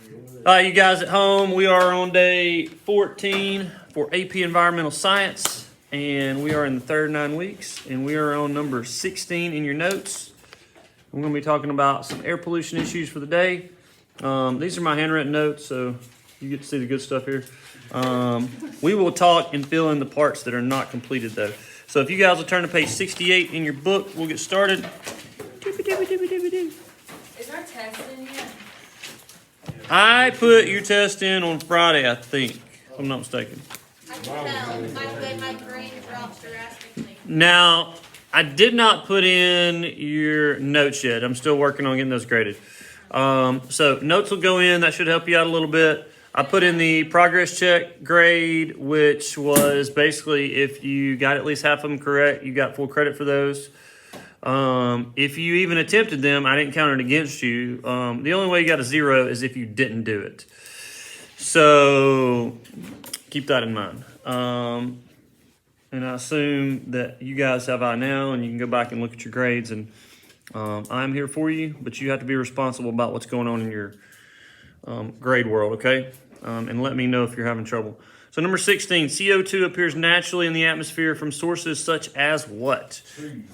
All right, you guys at home, we are on day 14 for AP Environmental Science, and we are in the third 9 weeks, and we are on number 16 in your notes. We're going to be talking about some air pollution issues for the day. These are my handwritten notes, so you get to see the good stuff here. We will talk and fill in the parts that are not completed, though. So if you guys will turn to page 68 in your book, we'll get started. Is our test in yet? I put your test in on Friday, I think, if I'm not mistaken. I can tell. My brain drops drastically. Now, I did not put in your notes yet. I'm still working on getting those graded. So notes will go in. That should help you out a little bit. I put in the progress check grade, which was basically if you got at least half of them correct, you got full credit for those. If you even attempted them, I didn't count it against you. The only way you got a 0 is if you didn't do it. So keep that in mind. And I assume that you guys have I now, and you can go back and look at your grades. And I'm here for you, but you have to be responsible about what's going on in your grade world, okay? And let me know if you're having trouble. So number 16, CO2 appears naturally in the atmosphere from sources such as what? Trees.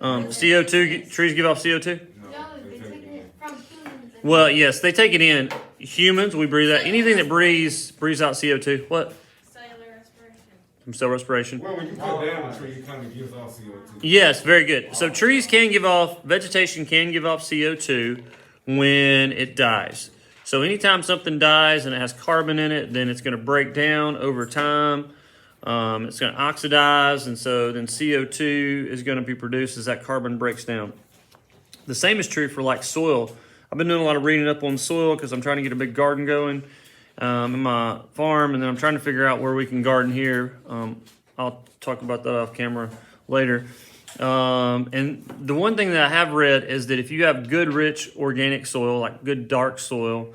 CO2, trees give off CO2? No, they take it from humans. Well, yes, they take it in. Humans, we breathe out. Anything that breathes out CO2. What? Cellular respiration. From cell respiration. Well, when you cut down a tree, it kind of gives off CO2. Yes, very good. So trees can give off, vegetation can give off CO2 when it dies. So anytime something dies and it has carbon in it, then it's going to break down over time. It's going to oxidize, and so then CO2 is going to be produced as that carbon breaks down. The same is true for like soil. I've been doing a lot of reading up on soil because I'm trying to get a big garden going in my farm, and then I'm trying to figure out where we can garden here. I'll talk about that off camera later. And the one thing that I have read is that if you have good, rich, organic soil, like good, dark soil,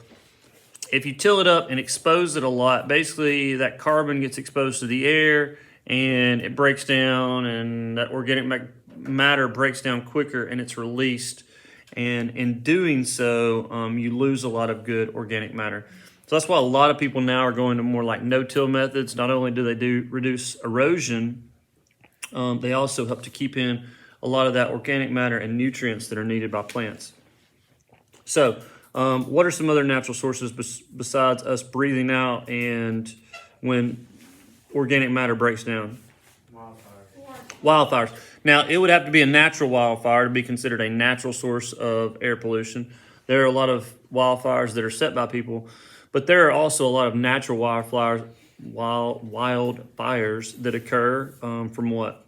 if you till it up and expose it a lot, basically that carbon gets exposed to the air and it breaks down, and that organic matter breaks down quicker and it's released. And in doing so, you lose a lot of good organic matter. So that's why a lot of people now are going to more like no-till methods. Not only do they reduce erosion, they also help to keep in a lot of that organic matter and nutrients that are needed by plants. So, what are some other natural sources besides us breathing out and when organic matter breaks down? Wildfires. Now, it would have to be a natural wildfire to be considered a natural source of air pollution. There are a lot of wildfires that are set by people, but there are also a lot of natural wildfires that occur from what?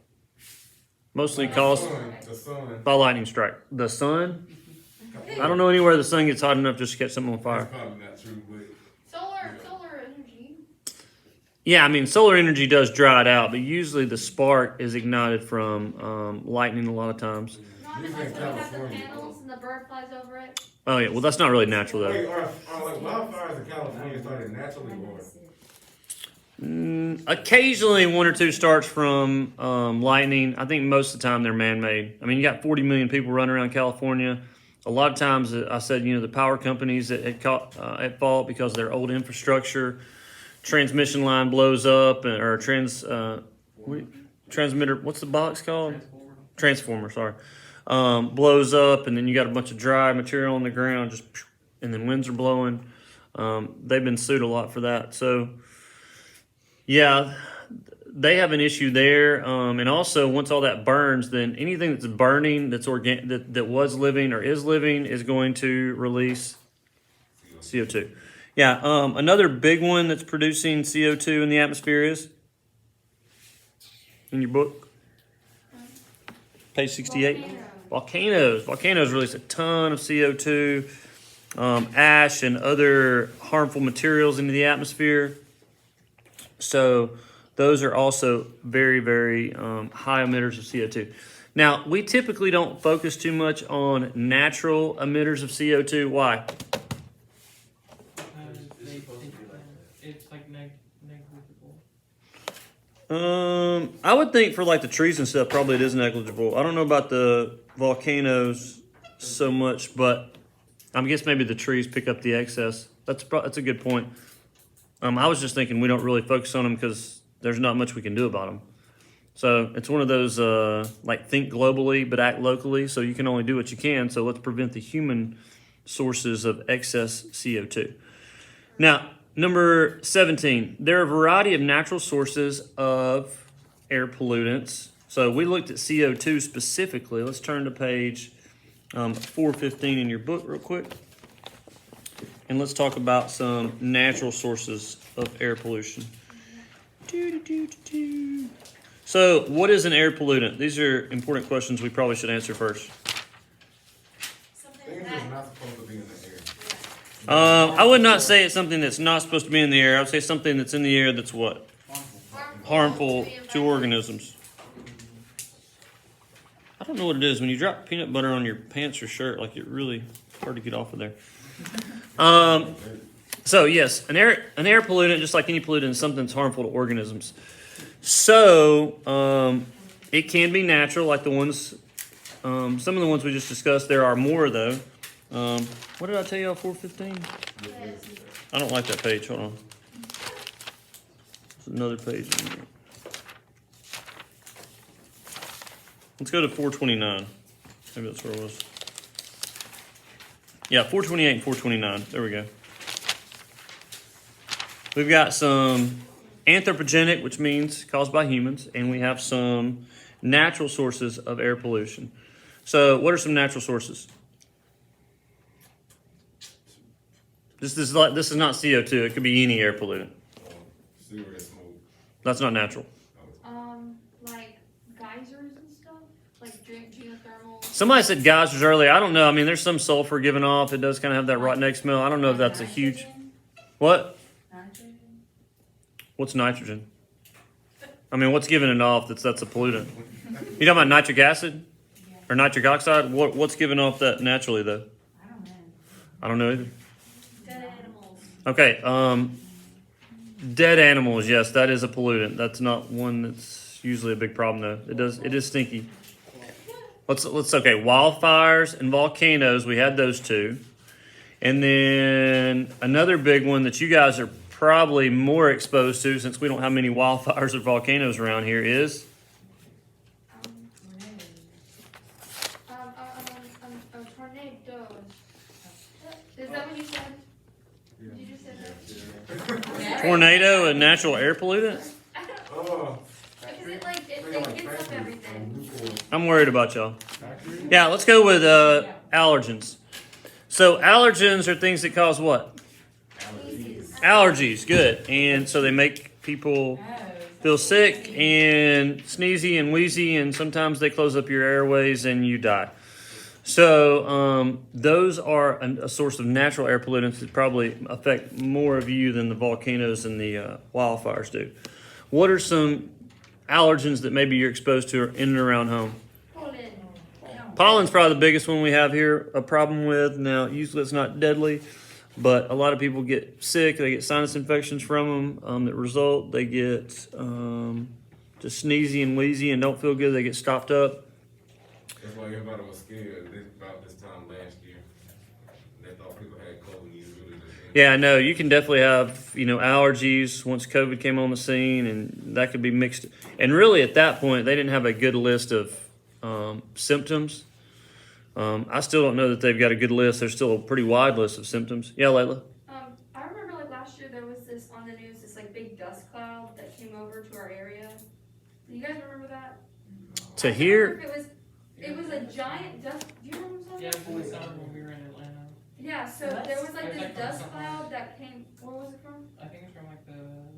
Mostly caused by lightning strike. The sun? I don't know anywhere the sun gets hot enough just to catch something on fire. That's probably not true, but Solar energy. Yeah, I mean, solar energy does dry it out, but usually the spark is ignited from lightning a lot of times. Not unless we have the panels and the bird flies over it. Oh, yeah, well, that's not really natural, wait, though. are like wildfires in California started naturally or? Occasionally, 1 or 2 starts from lightning. I think most of the time they're man-made. I mean, you got 40 million people running around California. A lot of times, I said, the power companies that had caught at fault because of their old infrastructure, transmission line blows up, or transmitter. What's the box called? Transformer. Sorry, blows up, and then you got a bunch of dry material on the ground, and then winds are blowing. They've been sued a lot for that. So, yeah. They have an issue there, and also once all that burns, then anything that's burning that's that was living or is living is going to release CO2. Yeah, another big one that's producing CO2 in the atmosphere is in your book, page 68. Volcanoes. Volcanoes release a ton of CO2, ash, and other harmful materials into the atmosphere. So those are also very, very high emitters of CO2. Now, we typically don't focus too much on natural emitters of CO2. Why? It's like negligible. I would think for like the trees and stuff, probably it is negligible. I don't know about the volcanoes so much, but I guess maybe the trees pick up the excess. That's a good point. I was just thinking we don't really focus on them because there's not much we can do about them. So it's one of those like think globally but act locally. So you can only do what you can. So let's prevent the human sources of excess CO2. Now, number 17, there are a variety of natural sources of air pollutants. So we looked at CO2 specifically. Let's turn to page 415 in your book real quick. And let's talk about some natural sources of air pollution. So what is an air pollutant? These are important questions we probably should answer first. Things that's not supposed to be in the air. I would not say it's something that's not supposed to be in the air. I would say something that's in the air that's what? Harmful to organisms. I don't know what it is. When you drop peanut butter on your pants or shirt, like it really hard to get off of there. So yes, an air pollutant, just like any pollutant, is something that's harmful to organisms. So it can be natural, like the ones, some of the ones we just discussed. There are more though. What did I tell you all? 415. I don't like that page. Hold on. There's another page in here. Let's go to 429. Maybe that's where it was. Yeah, 428 and 429. There we go. We've got some anthropogenic, which means caused by humans, and we have some natural sources of air pollution. So what are some natural sources? This is not CO2. It could be any air pollutant. Cigarette smoke. That's not natural. Like geysers and stuff, like geothermal. Somebody said geysers earlier. I don't know. I mean, there's some sulfur given off. It does kind of have that rotten egg smell. I don't know if that's a huge... What? Nitrogen. What's nitrogen? I mean, what's giving it off that's a pollutant? You talking about nitric acid? Or nitric oxide? What's giving off that naturally, though? I don't know. I don't know either. Dead animals. Okay, dead animals, yes, that is a pollutant. That's not one that's usually a big problem, though. It is stinky. Okay, wildfires and volcanoes, we had those two. And then another big one that you guys are probably more exposed to, since we don't have many wildfires or volcanoes around here, is Tornadoes. Is that what you said? Did you just say that? tornado a natural air pollutant? Oh, Because it like it gets up everything. I'm worried about y'all. Yeah, let's go with allergens. So allergens are things that cause what? Allergies, good. And so they make people feel sick and sneezy and wheezy, and sometimes they close up your airways and you die. So those are a source of natural air pollutants that probably affect more of you than the volcanoes and the wildfires do. What are some allergens that maybe you're exposed to in and around home? Pollen's probably the biggest one we have here a problem with. Now, usually it's not deadly, but a lot of people get sick. They get sinus infections from them that result. They get just sneezy and wheezy and don't feel good. They get stopped up. that's why everybody was scared about this time last year. They thought people had COVID. You really just Yeah, I know. You can definitely have, allergies once COVID came on the scene, and that could be mixed. And really, at that point, they didn't have a good list of symptoms. I still don't know that they've got a good list. There's still a pretty wide list of symptoms. Yeah, Layla? I remember like last year there was this on the news, this like big dust cloud that came over to our area. Do you guys remember that? To I don't hear, remember if it was a giant dust. Do you remember something? Yeah, boy, summer when we were in Atlanta. Yeah, so there was like It's this like from dust Sahara. cloud that came. Where was it from? I think it's from like the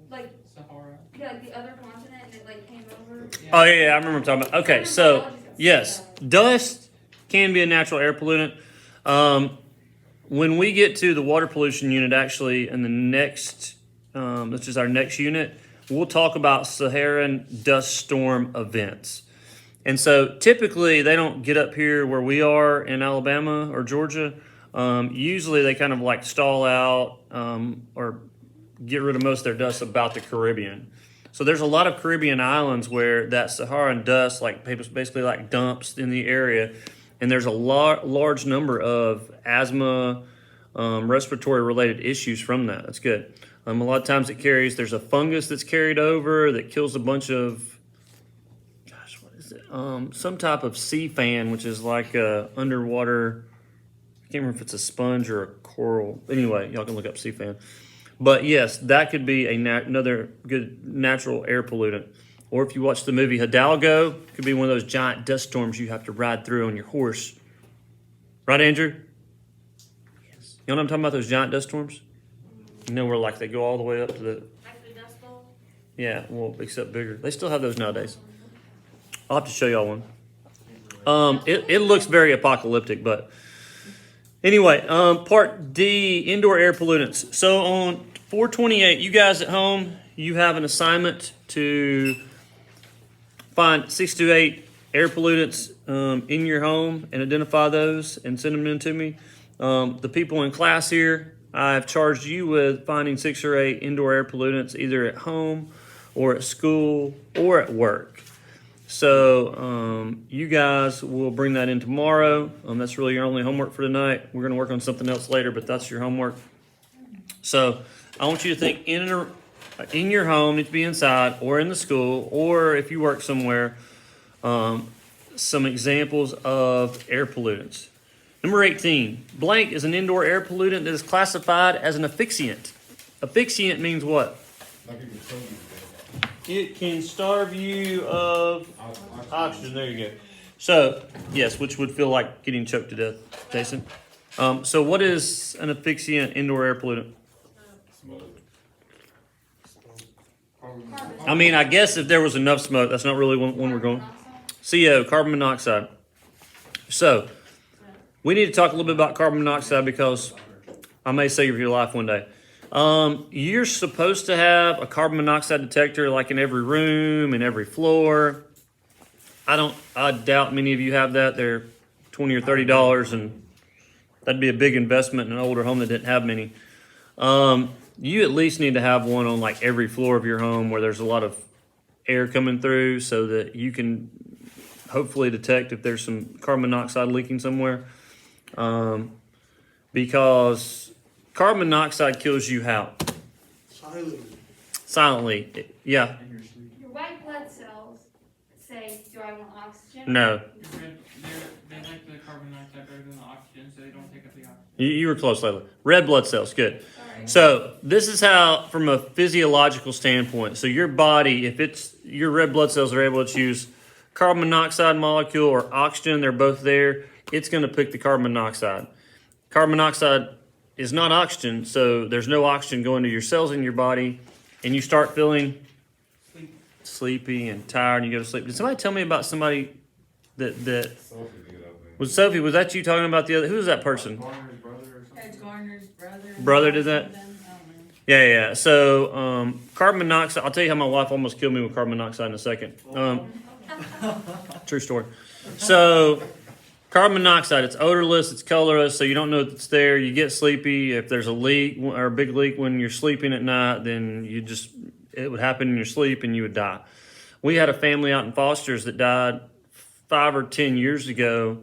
Like Sahara. yeah, like the other continent, and it like came over. oh, yeah, I remember talking about. Okay, so, yes, dust can be a natural air pollutant. When we get to the water pollution unit, actually, in the next, which is our next unit, we'll talk about Saharan dust storm events. And so typically they don't get up here where we are in Alabama or Georgia. Usually they kind of like stall out or get rid of most of their dust about the Caribbean. So there's a lot of Caribbean islands where that Saharan dust like basically like dumps in the area. And there's a large number of asthma, respiratory related issues from that. That's good. A lot of times there's a fungus that's carried over that kills a bunch of, gosh, what is it? Some type of sea fan, which is like a underwater, I can't remember if it's a sponge or a coral. Anyway, y'all can look up sea fan. But yes, that could be another good natural air pollutant. Or if you watch the movie Hidalgo, it could be one of those giant dust storms you have to ride through on your horse. Right, Andrew? Yes. You know what I'm talking about, those giant dust storms? You know where like they go all the way up to the... Like the Dust Bowl? Yeah, well, except bigger. They still have those nowadays. I'll have to show y'all one. It looks very apocalyptic, but... Anyway, part D, indoor air pollutants. So on 428, you guys at home, you have an assignment to find 6 to 8 air pollutants in your home and identify those and send them in to me. The people in class here, I've charged you with finding 6 or 8 indoor air pollutants either at home or at school or at work. So you guys will bring that in tomorrow. That's really your only homework for tonight. We're going to work on something else later, but that's your homework. So I want you to think in your home, need to be inside or in the school, or if you work somewhere, some examples of air pollutants. Number 18, blank is an indoor air pollutant that is classified as an asphyxiant. Asphyxiant means what? Like people told you It can starve you of oxygen. There you go. So, yes, which would feel like getting choked to death, Jason. So what is an asphyxiant indoor air pollutant? I mean, I guess if there was enough smoke, that's not really one we're going. CO, carbon monoxide. So, we need to talk a little bit about carbon monoxide because I may save your life one day. You're supposed to have a carbon monoxide detector like in every room, in every floor. I doubt many of you have that. They're $20 or $30, and that'd be a big investment in an older home that didn't have many. You at least need to have one on like every floor of your home where there's a lot of air coming through so that you can hopefully detect if there's some carbon monoxide leaking somewhere. Because carbon monoxide kills you how? Silently. Yeah. Your white blood cells say, do I want oxygen? No. They like the carbon dioxide better than the oxygen, so they don't take up the oxygen. You were close, Layla. Red blood cells. Good. Sorry. So this is how, from a physiological standpoint, so your body, if it's your red blood cells are able to choose carbon monoxide molecule or oxygen, they're both there, it's going to pick the carbon monoxide. Carbon monoxide is not oxygen, so there's no oxygen going to your cells in your body, and you start feeling sleepy and tired, and you go to sleep. Did somebody tell me about somebody that Sophie did up there. was Sophie? Was that you talking about the other? Who was that person? Garner's brother or something. It's Garner's brother. Brother did that? I don't know. Yeah. So carbon monoxide. I'll tell you how my wife almost killed me with carbon monoxide in a second. True story. So carbon monoxide, it's odorless, it's colorless, so you don't know if it's there. You get sleepy. If there's a leak or a big leak when you're sleeping at night, then it would happen in your sleep and you would die. We had a family out in Foster's that died 5 or 10 years ago.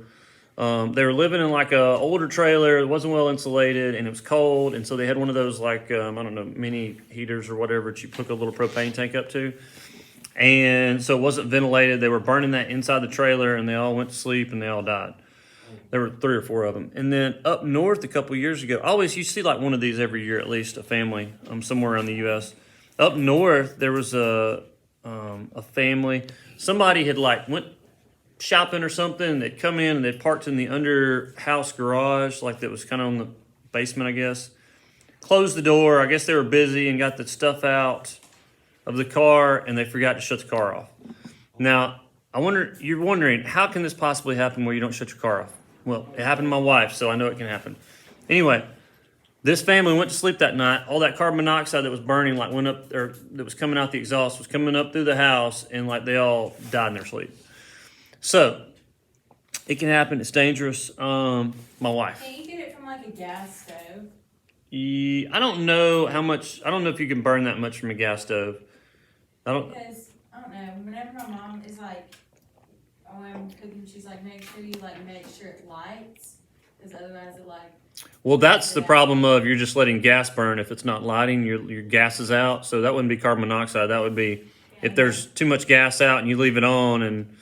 They were living in like a older trailer. It wasn't well insulated and it was cold. And so they had one of those like, I don't know, mini heaters or whatever that you hook a little propane tank up to. And so it wasn't ventilated. They were burning that inside the trailer and they all went to sleep and they all died. There were 3 or 4 of them. And then up north a couple years ago, you see like one of these every year, at least a family somewhere around the U.S. Up north, there was a family. Somebody had like went shopping or something, and they'd come in and they'd parked in the under house garage, like that was kind of on the basement, I guess. Closed the door. I guess they were busy and got the stuff out of the car, and they forgot to shut the car off. Now, you're wondering, how can this possibly happen where you don't shut your car off? Well, it happened to my wife, so I know it can happen. Anyway, this family went to sleep that night. All that carbon monoxide that was burning, like went up, or that was coming out the exhaust, was coming up through the house, and like they all died in their sleep. So, it can happen. It's dangerous. My wife. Can you get it from like a gas stove? I don't know how much. I don't know if you can burn that much from a gas stove. Because, I don't know, whenever my mom is like, when I'm cooking, she's like, make sure it lights. Because otherwise it like, Well, that's the problem of you're just letting gas burn. If it's not lighting, your gas is out. So that wouldn't be carbon monoxide. That would be if there's too much gas out and you leave it on and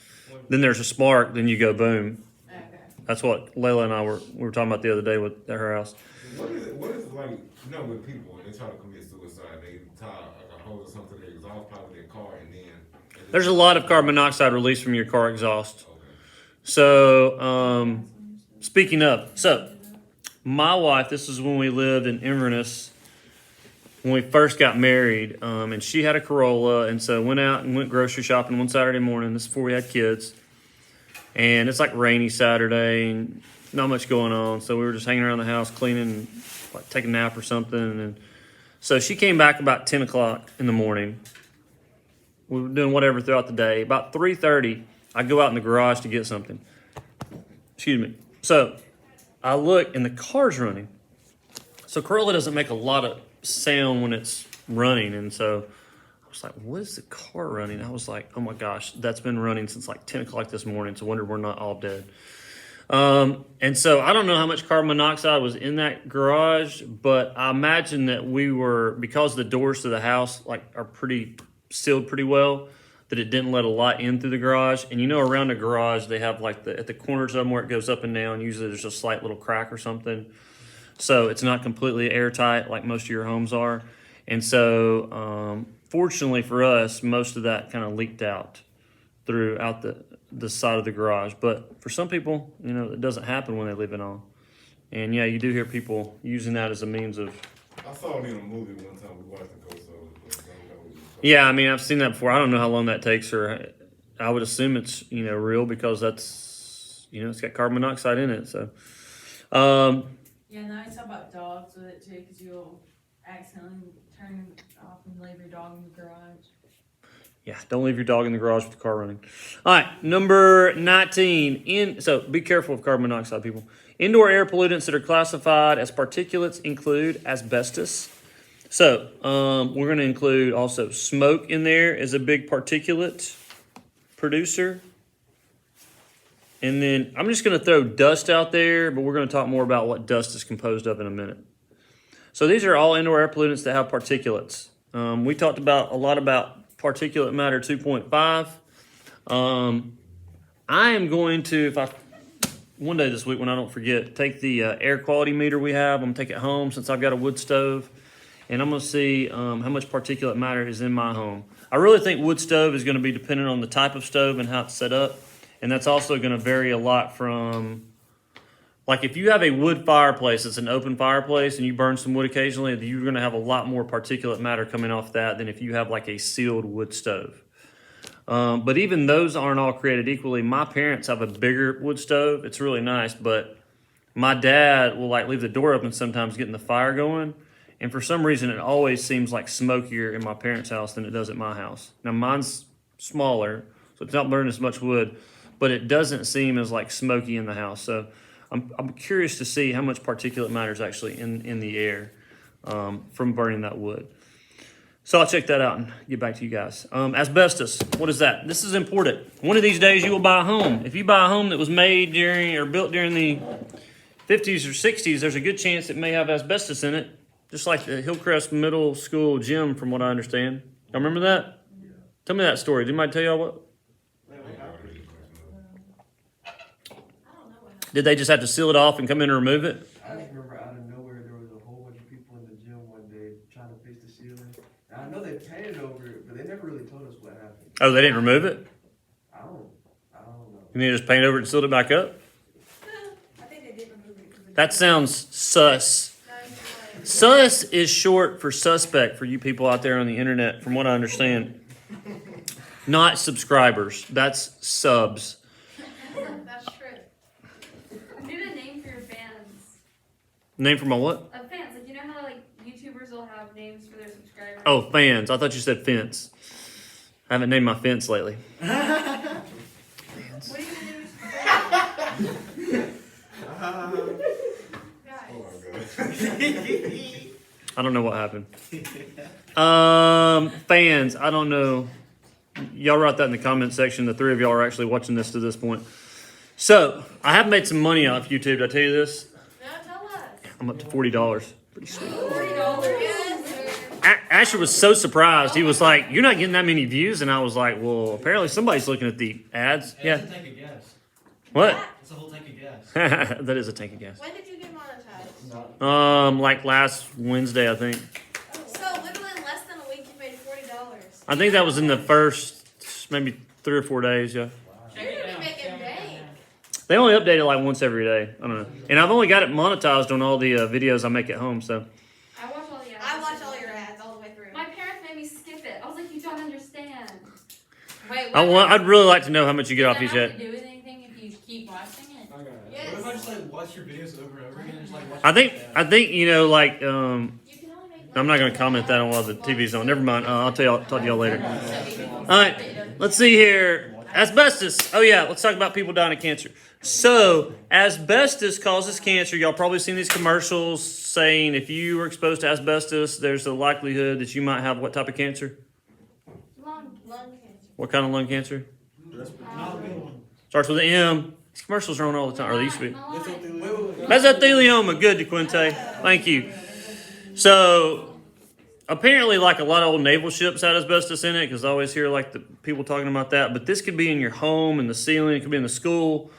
then there's a spark, then you go boom. okay. That's what Layla and I were talking about the other day at her house. What is it like, you know, with people when they try to commit suicide, they tie like a hose or something to the exhaust pipe of their car and then. There's a lot of carbon monoxide released from your car exhaust. Okay. So, speaking of, my wife, this is when we lived in Inverness, when we first got married, and she had a Corolla, and so went out and went grocery shopping one Saturday morning. This is before we had kids, and it's like rainy Saturday, and not much going on. So we were just hanging around the house, cleaning, like taking a nap or something, and so she came back about 10 o'clock in the morning. We were doing whatever throughout the day. About 3:30, I go out in the garage to get something. Excuse me. So I look, and the car's running. So Corolla doesn't make a lot of sound when it's running, and so I was like, what is the car running? I was like, oh my gosh, that's been running since like 10 o'clock this morning. It's a wonder we're not all dead. And so I don't know how much carbon monoxide was in that garage, but I imagine that we were, because the doors to the house like are pretty sealed pretty well, that it didn't let a lot in through the garage. And you know, around the garage, they have like at the corners of them where it goes up and down, usually there's a slight little crack or something. So it's not completely airtight like most of your homes are. And so, fortunately for us, most of that kind of leaked out throughout the side of the garage. But for some people, you know, it doesn't happen when they leave it on. And yeah, you do hear people using that as a means of. I saw it in a movie one time. We watched the co2. Yeah, I mean, I've seen that before. I don't know how long that takes, or I would assume it's, you know, real because that's, you know, it's got carbon monoxide in it. So, Yeah, now you talk about dogs with it too, because you'll accidentally turn off and leave your dog in the garage. yeah, don't leave your dog in the garage with the car running. All right, number 19. So be careful of carbon monoxide, people. Indoor air pollutants that are classified as particulates include asbestos. So we're going to include also smoke in there as a big particulate producer. And then I'm just going to throw dust out there, but we're going to talk more about what dust is composed of in a minute. So these are all indoor air pollutants that have particulates. We talked a lot about particulate matter 2.5. I am going to, one day this week when I don't forget, take the air quality meter we have. I'm going to take it home since I've got a wood stove. And I'm going to see how much particulate matter is in my home. I really think wood stove is going to be dependent on the type of stove and how it's set up. And that's also going to vary a lot from, like if you have a wood fireplace, it's an open fireplace, and you burn some wood occasionally, you're going to have a lot more particulate matter coming off that than if you have like a sealed wood stove. But even those aren't all created equally. My parents have a bigger wood stove. It's really nice, but my dad will like leave the door open sometimes getting the fire going. And for some reason, it always seems like smokier in my parents' house than it does at my house. Now, mine's smaller, so it's not burning as much wood, but it doesn't seem as like smoky in the house. So I'm curious to see how much particulate matter is actually in the air from burning that wood. So I'll check that out and get back to you guys. Asbestos, what is that? This is important. One of these days you will buy a home. If you buy a home that was made during or built during the 50s or 60s, there's a good chance it may have asbestos in it. Just like the Hillcrest Middle School gym, from what I understand. Y'all remember that? Yeah. Tell me that story. Did anybody tell y'all what? Did they just have to seal it off and come in and remove it? I just remember out of nowhere there was a whole bunch of people in the gym one day trying to fix the ceiling. And I know they painted over it, but they never really told us what happened. Oh, they didn't remove it? I don't know. You mean just paint over it and sealed it back up? I think they did remove it. That sounds sus. Sus is short for suspect for you people out there on the internet, from what I understand. Not subscribers. That's subs. That's true. Need a name for your fans. Name for my what? Fans, like you know how like YouTubers will have names for their subscribers. Oh, fans. I thought you said fence. I haven't named my fence lately. What are you gonna do? I don't know what happened. Fans, I don't know. Y'all write that in the comment section. The three of y'all are actually watching this to this point. So, I have made some money off YouTube. Did I tell you this? I'm up to $40. Pretty sweet. $40. Asher was so surprised. He was like, "You're not getting that many views," and I was like, "Well, apparently somebody's looking at the ads." Yeah. It's a tank of gas. What? It's a whole tank of gas. That is a tank of gas. When did you get monetized? Like last Wednesday, I think. So literally in less than a week, you made $40. I think that was in the first maybe 3 or 4 days. Yeah. Check You're it gonna out. be making Check it bank. out. They only update it like once every day. I don't know. And I've only got it monetized on all the videos I make at home. So I watch all the ads. I watch all your ads all the way through. My parents made me skip it. I was like, you don't understand. Wait, I'd really like to know how much you get off each Does that ad. have to do with anything if you keep watching it? I got it. Yes. What if I just like watch your videos over and over again and just like watch I think you know like You can only make I'm not going to comment that on while the TV's on. Never mind. I'll talk to y'all later. All right. Let's see here. Asbestos. Oh yeah. Let's talk about people dying of cancer. So asbestos causes cancer. Y'all probably seen these commercials saying if you were exposed to asbestos, there's a likelihood that you might have what type of cancer? lung cancer. What kind of lung cancer? Not a good one. Starts with an M. These commercials are on all the time, or they used to be. Malign. Mesothelioma. Good, DeQuinte. Thank you. So, apparently, like a lot of old naval ships had asbestos in it, because I always hear like the people talking about that. But this could be in your home, in the ceiling. It could be in the school.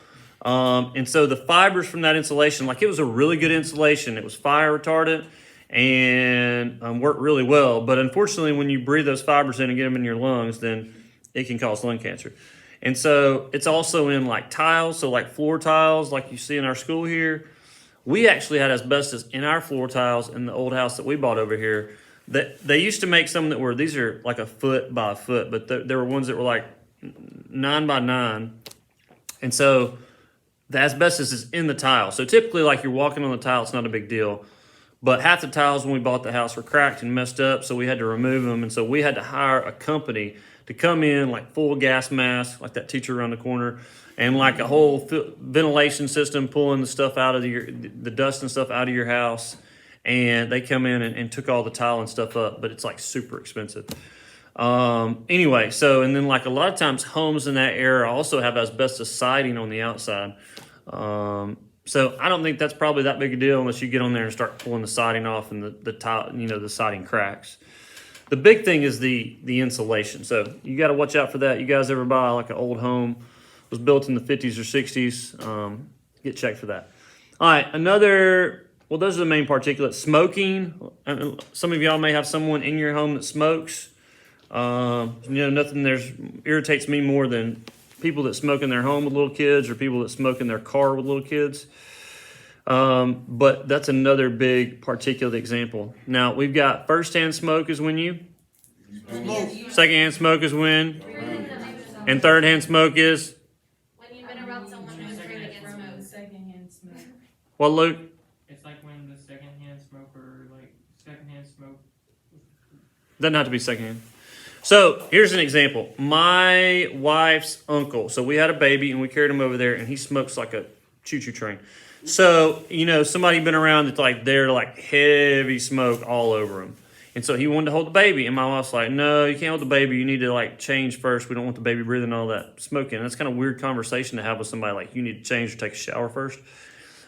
And so the fibers from that insulation, like it was a really good insulation. It was fire retardant and worked really well. But unfortunately, when you breathe those fibers in and get them in your lungs, then it can cause lung cancer. And so it's also in like tiles, so like floor tiles, like you see in our school here. We actually had asbestos in our floor tiles in the old house that we bought over here. That they used to make some that were, these are like a foot by a foot, but there were ones that were like 9 by 9. And so the asbestos is in the tile. So typically like you're walking on the tile, it's not a big deal. But half the tiles when we bought the house were cracked and messed up, so we had to remove them. And so we had to hire a company to come in like full gas mask, like that teacher around the corner, and like a whole ventilation system pulling the stuff out of the dust and stuff out of your house. And they come in and took all the tile and stuff up, but it's like super expensive. Anyway, so, and then like a lot of times homes in that era also have asbestos siding on the outside. So I don't think that's probably that big a deal unless you get on there and start pulling the siding off and the tile, you know, the siding cracks. The big thing is the insulation. So you got to watch out for that. You guys ever buy like an old home, was built in the 50s or 60s, get checked for that. All right, well, those are the main particulates. Smoking. Some of y'all may have someone in your home that smokes. Nothing irritates me more than people that smoke in their home with little kids or people that smoke in their car with little kids. But that's another big particulate example. Now, we've got first-hand smoke is when you, second-hand smoke is when, and third-hand smoke is, When you've been around someone who's drinking and smoke. Secondhand smoke. well, Luke, It's like when the secondhand smoker, like secondhand smoke. doesn't have to be secondhand. So here's an example. My wife's uncle. So we had a baby and we carried him over there, and he smokes like a choo-choo train. So, somebody been around that's like they're like heavy smoke all over him. And so he wanted to hold the baby. And my wife's like, no, you can't hold the baby. You need to like change first. We don't want the baby breathing all that smoke in. That's kind of a weird conversation to have with somebody, like you need to change or take a shower first.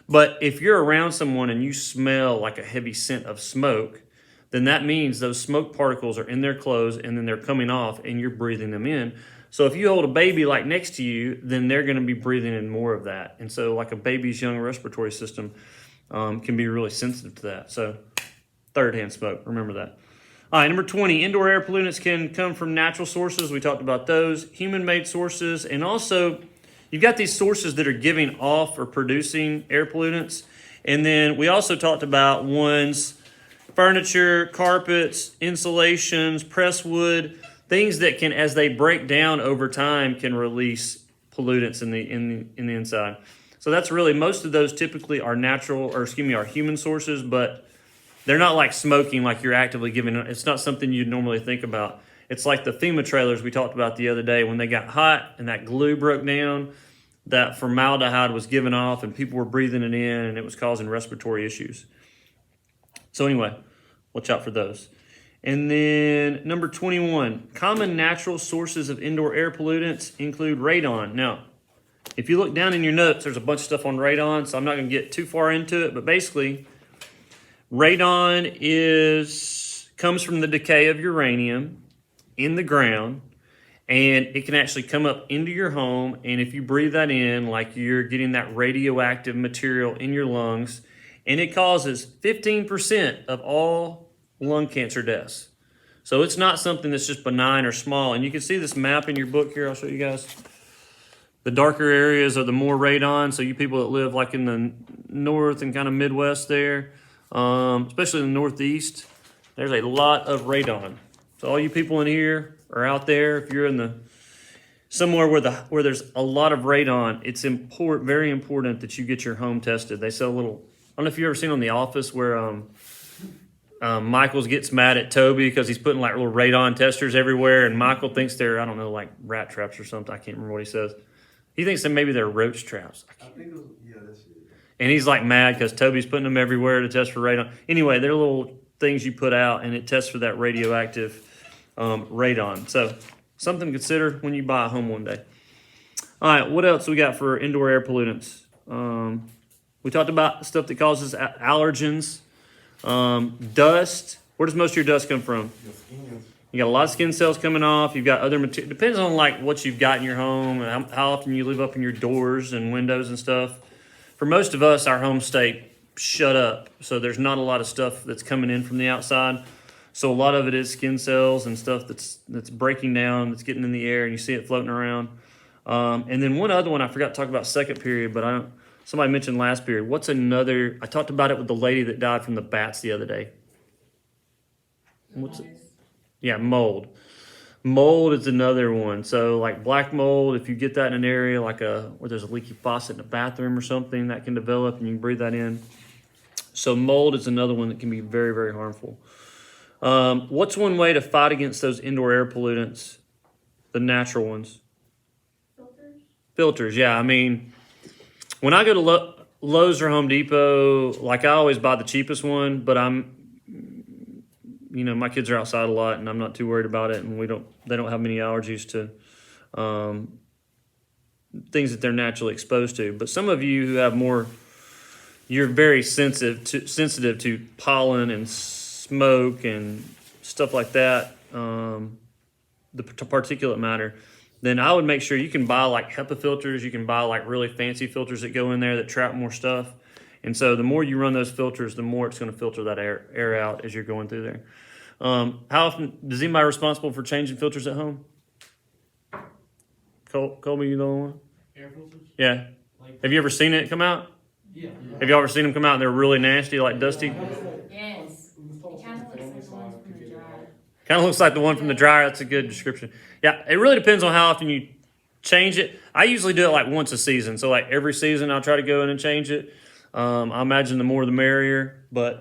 But if you're around someone and you smell like a heavy scent of smoke, then that means those smoke particles are in their clothes and then they're coming off and you're breathing them in. So if you hold a baby like next to you, then they're going to be breathing in more of that. And so like a baby's young respiratory system can be really sensitive to that. So third-hand smoke, remember that. All right, number 20, indoor air pollutants can come from natural sources. We talked about those, human-made sources, and also you've got these sources that are giving off or producing air pollutants. And then we also talked about ones, furniture, carpets, insulations, press wood, things that can, as they break down over time, can release pollutants in the inside. So that's really, most of those typically are are human sources, but they're not like smoking, like you're actively giving. It's not something you'd normally think about. It's like the FEMA trailers we talked about the other day when they got hot and that glue broke down, that formaldehyde was given off and people were breathing it in and it was causing respiratory issues. So anyway, watch out for those. And then number 21, common natural sources of indoor air pollutants include radon. Now, if you look down in your notes, there's a bunch of stuff on radon, so I'm not going to get too far into it, but basically Radon comes from the decay of uranium in the ground, and it can actually come up into your home, and if you breathe that in, like you're getting that radioactive material in your lungs, and it causes 15% of all lung cancer deaths. So it's not something that's just benign or small. And you can see this map in your book here. I'll show you guys. The darker areas are the more radon. So you people that live like in the north and kind of Midwest there, especially in the Northeast, there's a lot of radon. So all you people in here or out there, if you're in the somewhere where there's a lot of radon, it's very important that you get your home tested. They sell little. I don't know if you've ever seen on The Office where Michaels gets mad at Toby because he's putting like little radon testers everywhere, and Michael thinks they're, I don't know, like rat traps or something. I can't remember what he says. He thinks that maybe they're roach traps. I think it was, yeah, that's it. And he's like mad because Toby's putting them everywhere to test for radon. Anyway, they're little things you put out, and it tests for that radioactive radon. So something to consider when you buy a home one day. All right, what else we got for indoor air pollutants? We talked about stuff that causes allergens. Dust. Where does most of your dust come from? Your skin. You got a lot of skin cells coming off. You've got other material. Depends on like what you've got in your home and how often you leave up in your doors and windows and stuff. For most of us, our homes stay shut up, so there's not a lot of stuff that's coming in from the outside. So a lot of it is skin cells and stuff that's breaking down, that's getting in the air, and you see it floating around. And then one other one I forgot to talk about second period, but somebody mentioned last period. What's another? I talked about it with the lady that died from the bats the other day. What's it? Yeah, mold. Mold is another one. So like black mold, if you get that in an area like where there's a leaky faucet in a bathroom or something, that can develop and you can breathe that in. So mold is another one that can be very, very harmful. What's one way to fight against those indoor air pollutants? The natural ones. Filters, yeah. I mean, when I go to Lowe's or Home Depot, like I always buy the cheapest one, but my kids are outside a lot and I'm not too worried about it, and they don't have many allergies to things that they're naturally exposed to. But some of you who have you're very sensitive to pollen and smoke and stuff like that, the particulate matter, then I would make sure you can buy like HEPA filters. You can buy like really fancy filters that go in there that trap more stuff. And so the more you run those filters, the more it's going to filter that air out as you're going through there. How often does anybody responsible for changing filters at home? Colby, you the only one? Air filters? Yeah. Have you ever seen it come out? Yeah. Have you ever seen them come out and they're really nasty, like dusty? Yes. It kind of looks like the ones from the dryer. Kind of looks like the one from the dryer. That's a good description. Yeah, it really depends on how often you change it. I usually do it like once a season. So like every season I'll try to go in and change it. I imagine the more the merrier, but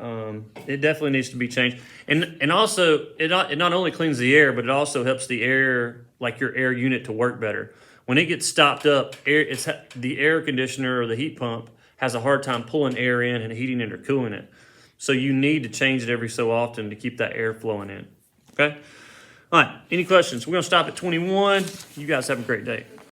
it definitely needs to be changed. And also, it not only cleans the air, but it also helps the air, like your air unit, to work better. When it gets stopped up, the air conditioner or the heat pump has a hard time pulling air in and heating it or cooling it. So you need to change it every so often to keep that air flowing in. Okay? All right, any questions? We're going to stop at 21. You guys have a great day.